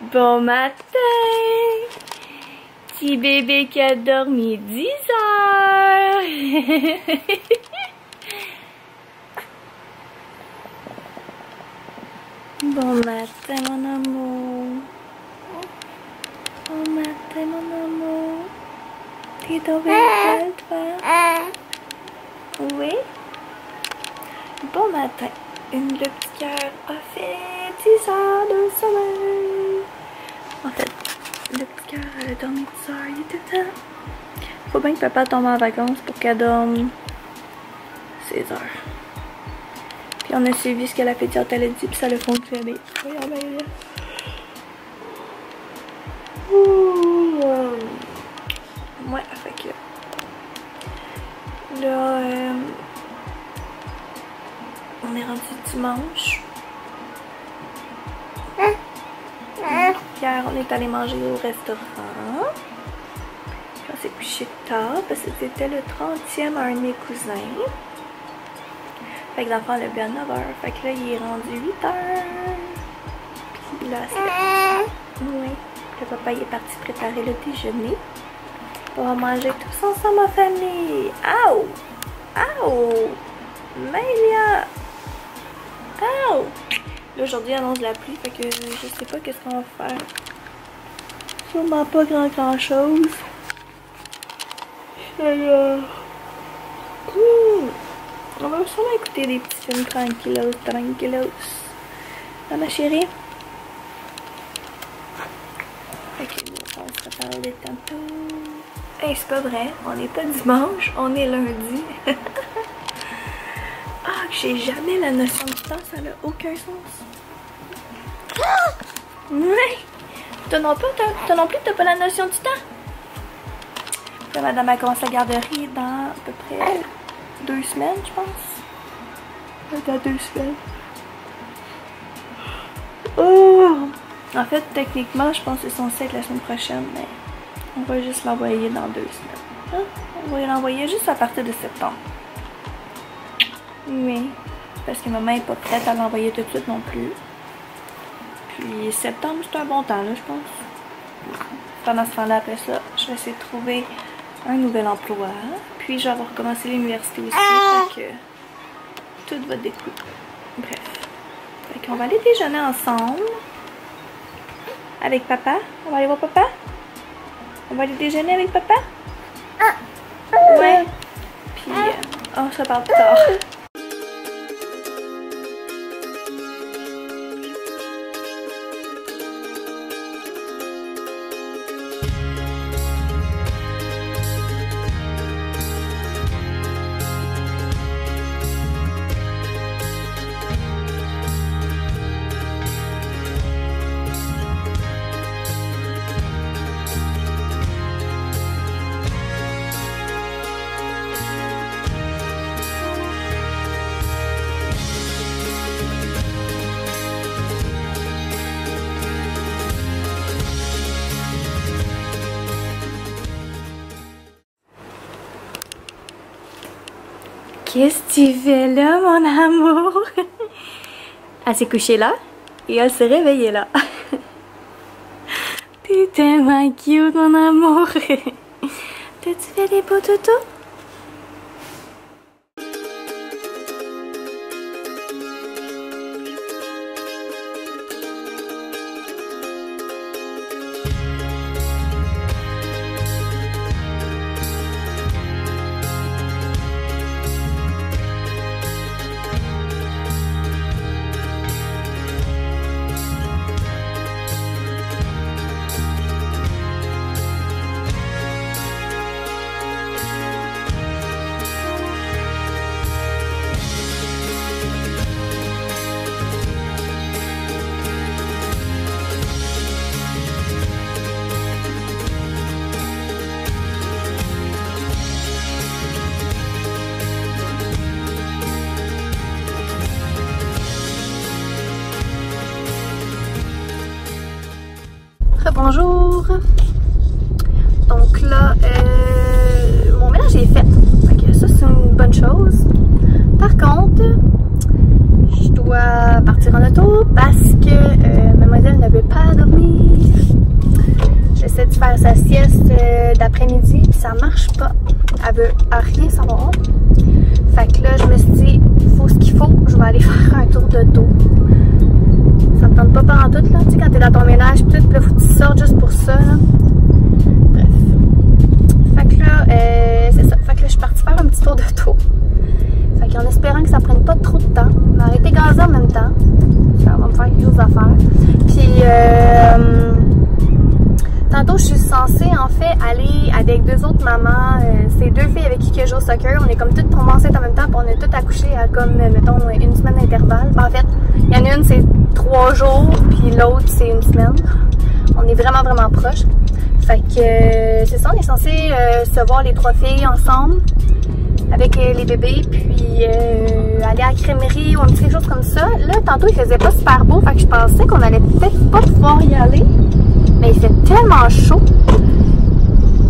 Bon matin! Petit bébé qui a dormi 10 heures! Bon matin mon amour! Bon matin mon amour! T'es tombé belle toi? Oui? Bon matin! Le petit cœur a fait 10 heures de sommeil! En fait, le petit cœur a dormi 10 heures, il était temps. Faut bien que papa tombe en vacances pour qu'elle dorme 16 heures. Puis on a suivi ce que la pédiatre elle a dit, puis ça a fonctionné. Regarde bien là. Ouais, fait que là, on est rendu dimanche. Hier, on est allé manger au restaurant. Puis on s'est couché tard parce que c'était le 30e à un de mes cousins. Fait que l'enfant l'a bu à 9h. Fait que là, il est rendu 8h. Puis là, c'est... Oui. Le papa, il est parti préparer le déjeuner. On va manger tous ensemble en famille. Aouh! Aouh! Maëlia! Aouh! Là, aujourd'hui, il annonce la pluie, fait que je sais pas qu'est-ce qu'on va faire. Sûrement pas grand chose. Alors... On va sûrement écouter des petits films tranquillos. Ah, ma chérie? Fait que on va se reparler tantôt. Hey, c'est pas vrai, on n'est pas dimanche, on est lundi. Ah, que j'ai jamais la notion du temps, ça n'a aucun sens. Ouais! Toi non plus, t'as pas la notion du temps? Là, madame, elle commence la garderie dans à peu près 2 semaines, je pense. Dans 2 semaines. Oh! En fait, techniquement, je pense que c'est censé être la semaine prochaine, mais on va juste l'envoyer dans 2 semaines. Hein? On va l'envoyer juste à partir de septembre. Oui, parce que maman n'est pas prête à l'envoyer tout de suite non plus. Puis septembre, c'est un bon temps, là, je pense. Pendant ce temps-là, après ça, je vais essayer de trouver un nouvel emploi. Puis je vais avoir commencé l'université aussi, fait que tout va découler. Bref. Fait qu'on va aller déjeuner ensemble. Avec papa. On va aller voir papa? On va aller déjeuner avec papa? Ouais. Puis, on se reparle plus tard. Qu'est-ce que tu fais là, mon amour? Elle s'est couchée là et elle s'est réveillée là. T'es tellement cute, mon amour. T'as-tu fait des beaux toutous? Bonjour! Donc là, mon ménage est fait. Donc ça, c'est une bonne chose. Par contre, je dois partir en auto parce que mademoiselle ne veut pas dormir. faire sa sieste d'après-midi, puis ça marche pas. Elle veut rien savoir. Fait que là, je me suis dit, faut ce qu'il faut, je vais aller faire un tour de dos. Ça me tente pas pantoute, là. Tu sais, quand t'es dans ton ménage, pis tout, là, faut que tu sortes juste pour ça, là. Bref. Fait que là, c'est ça. Fait que là, je suis partie faire un petit tour de dos. Fait qu'en espérant que ça prenne pas trop de temps, mais arrêter gazé en même temps. Ça va me faire quelque chose à faire. Puis, tantôt, je suis censée, en fait, aller avec 2 autres mamans. C'est 2 filles avec qui je joue au soccer. On est comme toutes tombées enceintes en même temps, puis on est toutes accouchées à comme, mettons, 1 semaine d'intervalle. En fait, il y en a une, c'est 3 jours, puis l'autre, c'est 1 semaine. On est vraiment, vraiment proches. Fait que, c'est ça, on est censé se voir les 3 filles ensemble, avec les bébés, puis aller à la crèmerie ou un petit quelque chose comme ça. Là, tantôt, il faisait pas super beau, fait que je pensais qu'on allait peut-être pas pouvoir y aller. Mais il fait tellement chaud.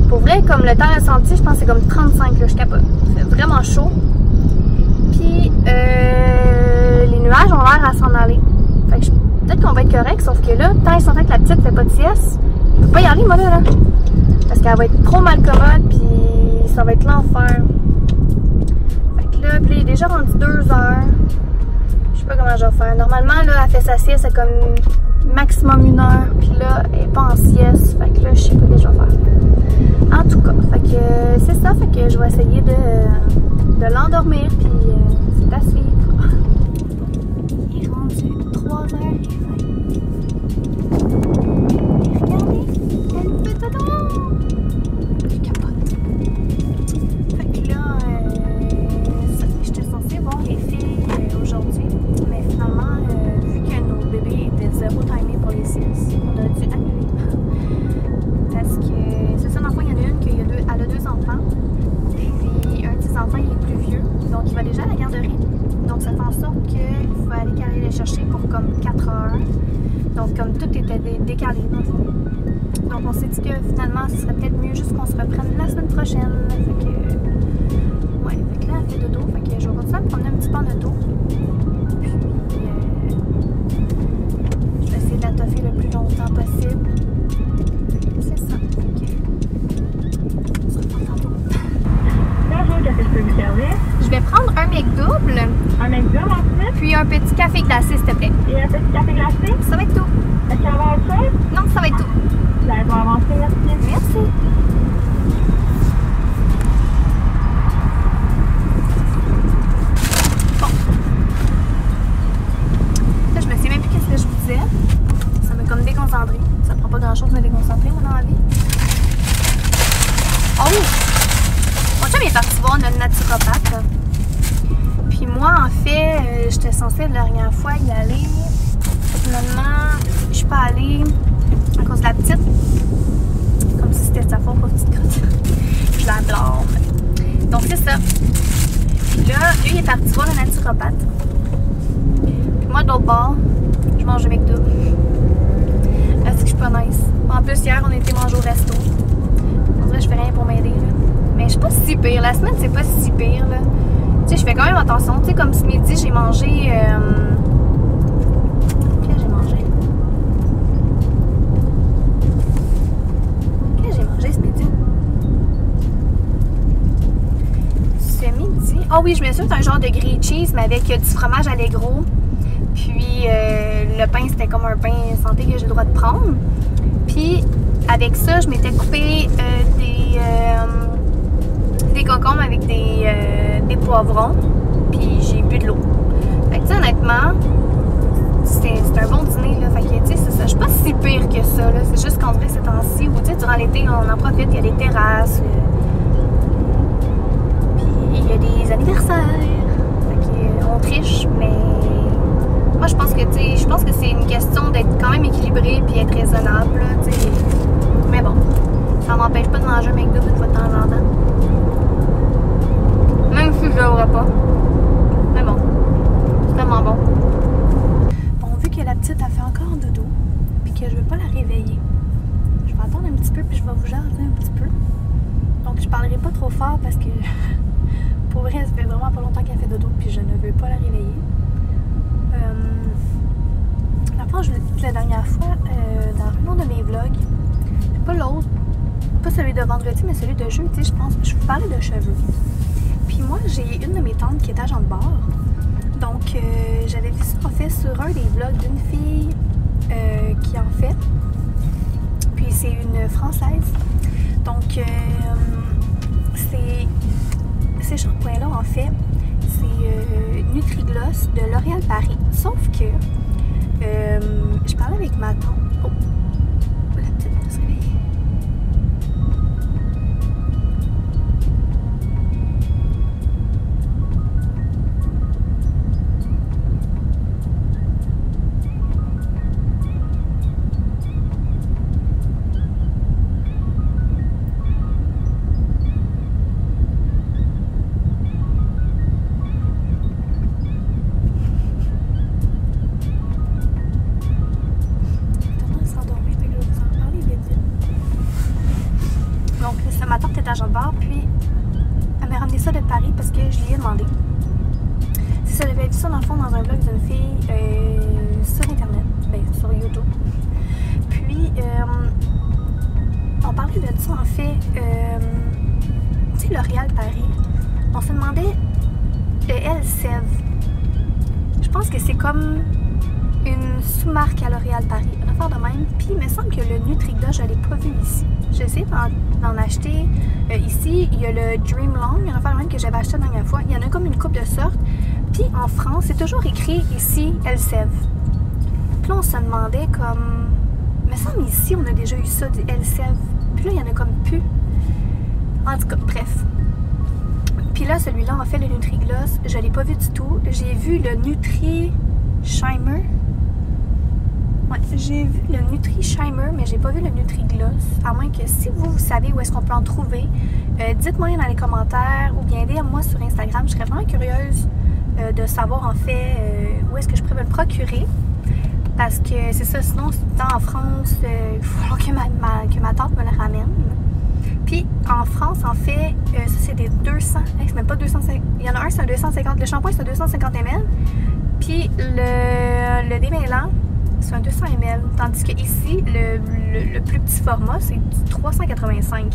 Pour vrai, comme le temps ressenti, je pense que c'est comme 35, là, je capote. Il fait vraiment chaud. Puis, les nuages ont l'air à s'en aller. Fait que peut-être qu'on va être correct, sauf que là, tant ils sont que la petite fait pas de sieste, je peux pas y aller, moi, là. Parce qu'elle va être trop mal commode, puis ça va être l'enfer. Fait que là, puis il est déjà rendu 2 heures. Je sais pas comment je vais faire. Normalement, là, elle fait sa sieste, c'est comme maximum 1 heure, puis là, elle est pas en sieste, fait que là, je sais pas ce que je vais faire. En tout cas, fait que c'est ça, fait que je vais essayer de l'endormir, puis c'est à suivre. Il est rendu 3h20. Et regardez, elle fait dedans! Je capote. Fait que là, j'étais censée voir les filles aujourd'hui, mais finalement, vu que nos bébés étaient 0 timés pour les siestes, on a dû annuler. Parce que c'est ça, dans le fond, il y en a une qui elle a 2 enfants. Puis un de ses enfants, il est plus vieux. Donc il va déjà à la garderie. Donc ça fait en sorte qu'il faut aller les chercher pour comme 4 heures. Donc comme tout était décalé dans le fond. Donc on s'est dit que finalement, ce serait peut-être mieux juste qu'on se reprenne la semaine prochaine. Fait que, ouais, fait que là, elle fait dodo. Fait que je vais continuer à me promener un petit peu en auto. Puis je vais essayer de la toffer le plus longtemps possible. C'est ça. Bonjour, qu'est-ce que je peux vous servir? Je vais prendre un mec double, Un mec double ensuite puis un petit café glacé, s'il te plaît. et un petit café glacé. Ça va être tout. Est-ce qu'il y a autre chose? Non, ça va être tout. Vous allez pouvoir avancer, merci. Merci. Bon. Là, je me sais même plus qu'est-ce que je vous disais. Ça m'a comme déconcentré. Ça prend pas grand-chose de me déconcentrer, moi, dans la vie. Oh! Mon chum est parti voir notre naturopathe. Là. Puis moi, en fait, j'étais censée la dernière fois y aller. Finalement, je suis pas allée à cause de la petite. Comme si c'était de sa faute, pas petite crotte. Je la blâme. Donc c'est ça. Puis là, lui, il est parti voir le naturopathe. Puis moi, de l'autre bord, je mange avec deux. Là, c'est que je suis pas nice. En plus, hier, on a été manger au resto. On dirait que je fais rien pour m'aider. Mais je suis pas si pire. La semaine, c'est pas si pire. Là. Tu sais, je fais quand même attention. Tu sais, comme ce midi, j'ai mangé... Qu'est-ce que j'ai mangé? Qu'est-ce que j'ai mangé ce midi? Ce midi... Oh oui, je me suis fait un genre de grilled cheese, mais avec du fromage Allegro. Puis le pain, c'était comme un pain santé que j'ai le droit de prendre. Puis avec ça, je m'étais coupé des concombres avec des poivrons. Puis j'ai bu de l'eau. Fait que tu sais, honnêtement, c'est un bon dîner, là. Fait que, tu sais, c'est ça. Je suis pas si pire que ça, là. C'est juste qu'en vrai, ces temps-ci, où, tu sais, durant l'été, on en profite. Il y a des terrasses. Puis il y a des anniversaires. Fait que, on triche, mais... Moi, je pense que, tu sais, c'est une question d'être quand même équilibré puis être raisonnable, là, tu sais. Mais bon, ça m'empêche pas de manger un McDo une fois de temps en temps. Même si je l'aurais pas. Mais bon, c'est tellement bon. Bon, vu que la petite a fait encore dodo, puis que je veux pas la réveiller, je vais attendre un petit peu puis je vais vous jaser un petit peu. Donc, je parlerai pas trop fort parce que, pour vrai, ça fait vraiment pas longtemps qu'elle fait dodo puis je ne veux pas la réveiller. La fois, je vous l'ai dit la dernière fois, dans un autre de mes vlogs, pas l'autre, vendredi, mais celui de jeudi, je pense. Je vous parlais de cheveux. Puis moi, j'ai une de mes tantes qui est agent de bar. Donc, j'avais vu ça en fait sur un des vlogs d'une fille qui en fait. Puis c'est une Française. Donc, ces shampoings-là, en fait, c'est Nutri-Gloss de L'Oréal Paris. Sauf que, je parlais avec ma tante. Oh, la petite va se réveiller. Ma tante est agent de bar, puis elle m'a ramené ça de Paris parce que je lui ai demandé. Si ça j'avais vu ça dans le fond dans un vlog d'une fille sur internet, ben sur YouTube. Puis on parlait de ça en fait, tu sais L'Oréal Paris, on se demandait Elseve. Je pense que c'est comme une sous-marque à L'Oréal Paris, une affaire de même. Puis il me semble que le Nutri-Gloss, je l'ai pas vu ici. J'ai essayé d'en acheter ici. Il y a le Dream Long, une affaire de même que j'avais acheté la dernière fois. Il y en a comme une couple de sortes. Puis en France, c'est toujours écrit ici Elseve. Puis là, on se demandait comme... Il me semble ici, on a déjà eu ça, du Elseve. Puis là, il y en a comme plus. En tout cas, bref. Puis là, celui-là, en fait, le Nutri-Gloss, je l'ai pas vu du tout. J'ai vu le Nutri-Shimmer. Ouais, j'ai vu le Nutri-Shimmer, mais j'ai pas vu le Nutri-Gloss. À moins que si vous savez où est-ce qu'on peut en trouver, dites-moi dans les commentaires ou bien DM-moi sur Instagram. Je serais vraiment curieuse de savoir en fait où est-ce que je pourrais me le procurer. Parce que c'est ça, sinon, c'est tout le temps en France, il faut falloir que ma tante me le ramène. Puis en France, en fait, ça c'est des 200, c'est même pas 250, il y en a un c'est un 250, le shampoing c'est un 250 ml. Puis le démêlant, c'est un 200 ml. Tandis que ici, le plus petit format, c'est du 385.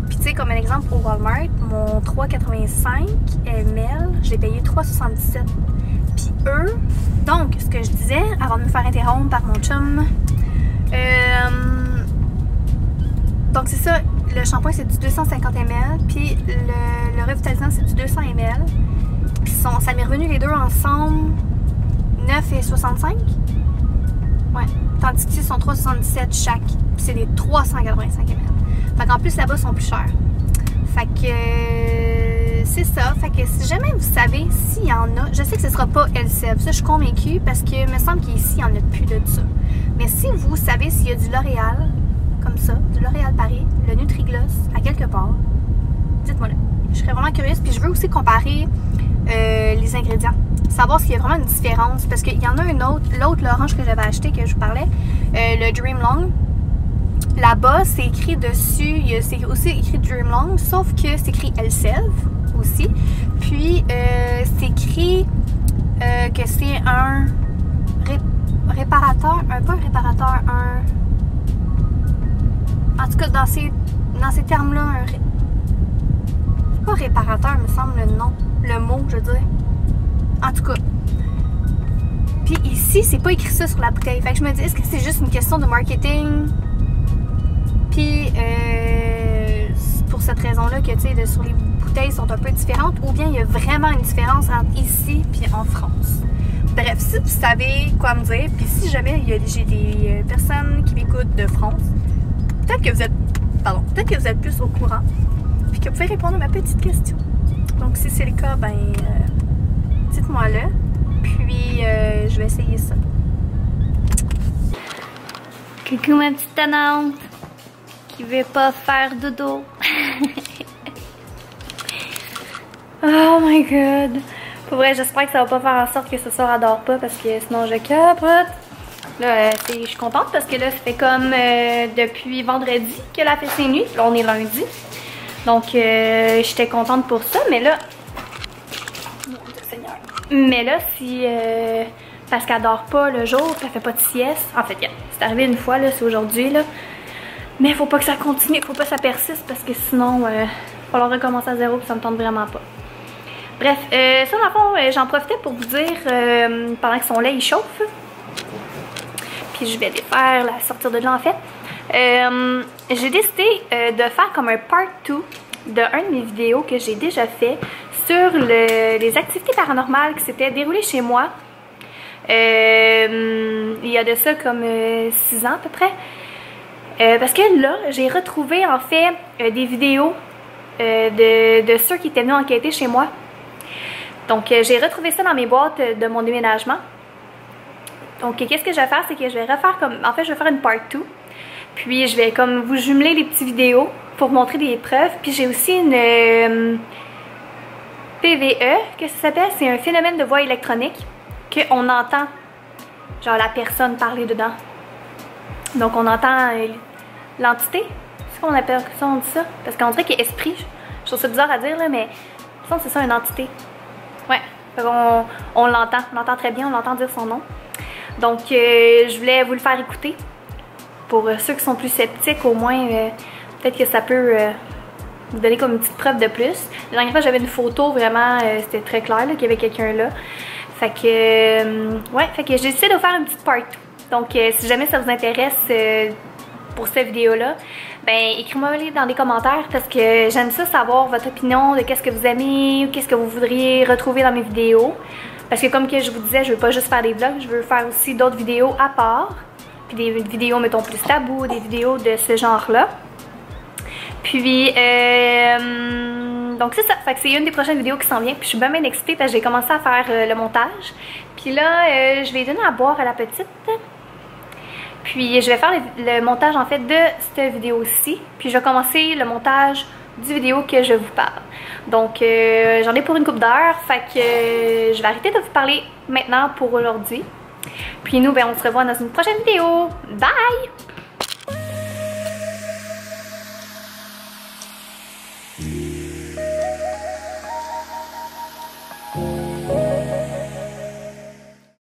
Puis tu sais, comme un exemple, au Walmart, mon 385 ml, je l'ai payé 3,77. Puis eux, donc, ce que je disais, avant de me faire interrompre par mon chum, donc c'est ça, le shampoing c'est du 250 ml, puis le revitalisant c'est du 200 ml. Puis ça m'est revenu les deux ensemble 9,65. Ouais. Tandis que ils sont 3,77 chaque. Puis c'est des 385 ml. Fait qu'en plus là-bas ils sont plus chers. Fait que c'est ça. Fait que si jamais vous savez s'il y en a, je sais que ce sera pas Elseve. Ça je suis convaincue parce que il me semble qu'ici il n'y en a plus de ça. Mais si vous savez s'il y a du L'Oréal, comme ça, du L'Oréal Paris, le Nutri-Gloss à quelque part, dites-moi là. Je serais vraiment curieuse. Puis je veux aussi comparer les ingrédients. Savoir s'il y a vraiment une différence. Parce qu'il y en a une autre, l'autre, l'orange que j'avais acheté, que je vous parlais, le Dream Long. Là-bas, c'est écrit dessus, c'est aussi écrit Dream Long, sauf que c'est écrit Elseve aussi. Puis, c'est écrit que c'est un réparateur, pas un réparateur, en tout cas, dans ces termes-là, c'est pas réparateur, me semble le nom, le mot, je veux dire. En tout cas. Puis ici, c'est pas écrit ça sur la bouteille. Fait que je me dis, est-ce que c'est juste une question de marketing? Puis, pour cette raison-là, que tu sais, sur les bouteilles sont un peu différentes, ou bien il y a vraiment une différence entre ici et en France. Bref, si vous savez quoi me dire, puis si jamais j'ai des personnes qui m'écoutent de France, peut-être que vous êtes plus au courant, puis que vous pouvez répondre à ma petite question. Donc, si c'est le cas, ben, dites-moi-le, puis je vais essayer ça. Coucou ma petite tannante qui veut pas faire dodo. Oh my god. Pour vrai, j'espère que ça va pas faire en sorte que ce soir elle dort pas parce que sinon je capote. Là, je suis contente parce que là, ça fait comme depuis vendredi qu'elle a fait ses nuits. Là, on est lundi. Donc, j'étais contente pour ça, mais là... Mon Dieu Seigneur. Mais là, si... parce qu'elle dort pas le jour, puis elle fait pas de sieste. En fait, c'est arrivé une fois, là, c'est aujourd'hui, là. Mais faut pas que ça continue, faut pas que ça persiste parce que sinon, il va falloir recommencer à zéro et ça me tente vraiment pas. Bref, ça dans le fond, j'en profitais pour vous dire, pendant que son lait il chauffe, puis je vais défaire la sortir de là en fait, j'ai décidé de faire comme un part 2 d'un de mes vidéos que j'ai déjà fait sur les activités paranormales qui s'étaient déroulées chez moi. Il y a de ça comme 6 ans à peu près. Parce que là, j'ai retrouvé en fait des vidéos de ceux qui étaient venus enquêter chez moi. Donc j'ai retrouvé ça dans mes boîtes de mon déménagement. Donc qu'est-ce que je vais faire, c'est que je vais refaire comme... En fait, je vais faire une part 2. Puis je vais comme vous jumeler les petites vidéos pour vous montrer des preuves. Puis j'ai aussi une PVE, que ça s'appelle, c'est un phénomène de voix électronique qu'on entend, genre la personne parler dedans. Donc on entend l'entité, c'est qu'on appelle ça, on dit ça, parce qu'on dirait qu'il y a esprit. Je trouve ça bizarre à dire là, mais je pense que c'est ça une entité. Ouais, on l'entend très bien, on l'entend dire son nom. Donc je voulais vous le faire écouter. Pour ceux qui sont plus sceptiques, au moins, peut-être que ça peut vous donner comme une petite preuve de plus. La dernière fois, j'avais une photo, vraiment, c'était très clair qu'il y avait quelqu'un là. Fait que, ouais, fait que j'ai décidé de faire une petite part 2. Donc, si jamais ça vous intéresse pour cette vidéo-là, ben écrivez-moi dans les commentaires parce que j'aime ça savoir votre opinion de qu'est-ce que vous aimez ou qu'est-ce que vous voudriez retrouver dans mes vidéos. Parce que comme que je vous disais, je veux pas juste faire des vlogs, je veux faire aussi d'autres vidéos à part. Puis des vidéos, mettons, plus tabou, des vidéos de ce genre-là. Puis, donc c'est ça. Fait que c'est une des prochaines vidéos qui s'en vient. Puis je suis bien excitée parce que j'ai commencé à faire le montage. Puis là, je vais donner à boire à la petite. Puis je vais faire le montage, en fait, de cette vidéo-ci. Puis je vais commencer le montage du vidéo que je vous parle. Donc, j'en ai pour une couple d'heures. Fait que je vais arrêter de vous parler maintenant pour aujourd'hui. Puis nous, ben, on se revoit dans une prochaine vidéo. Bye!